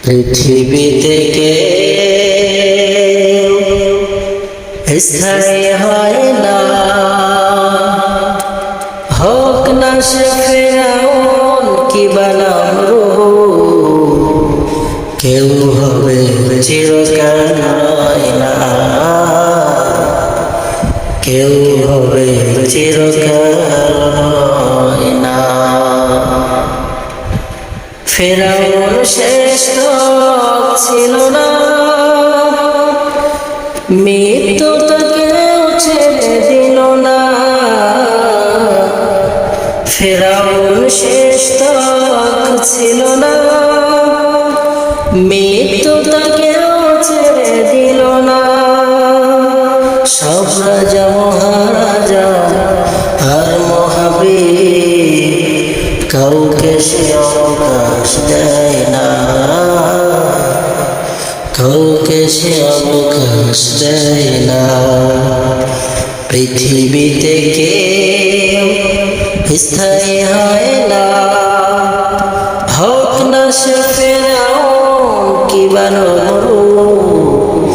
পৃথিবীতে কেউ স্থায়ী হয় না, হোক না সে ফিরআউন কিংবা নমরুদ, কেউ হবে চিরকাল হয় না, কেউ হবে চিরকাল হয় না। ফিরআউন শেষ ছিল না, মৃত্যু তাকেও ছেড়ে দিল না। ফিরআউন শেষ ছিল না, মৃত্যু তাকেও ছেড়ে দিল না। সব রাজা মহারাজা আর মহাবীর কাউকে সে অবকাশ দেয় না, কাউকে সে অবকাশ দেয় না। পৃথিবীতে কেউ স্থায়ী হয় না, হোক না সে ফিরআউন কিংবা নমরুদ,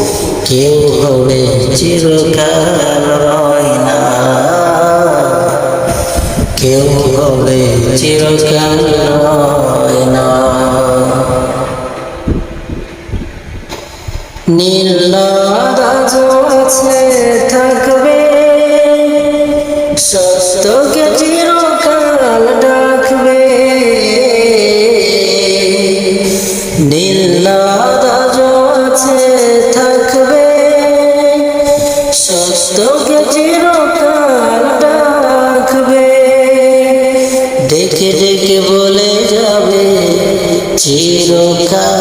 কেউ হবে চিরকাল হয় না, কেউ হবে চিরকাল হয় না। নীল আছে থাকবে, সত্যকে চিরকাল ডাকবে। নীল আছে থাকবে, সত্যকে চিরকাল ডাকবে। ডেকে ডেকে বলে যাবে চিরকাল,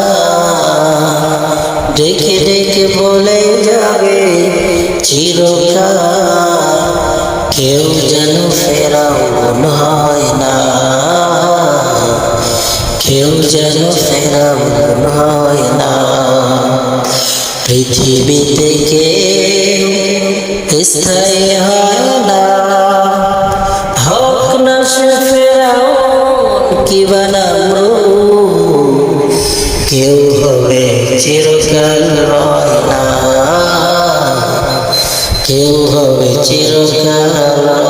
ডেকে ডেকে বলে যাবে চিরকাল। কেউ যেন ফিরআউন হয় না, কেউ যেন ফিরআউন হয় না। পৃথিবীতে কেউ স্থায়ী হয় না, হোক না সে ফিরআউন কিংবা নমরুদ, কেউ হবে চিরকাল হয় না, কেউ হবে চিরকাল।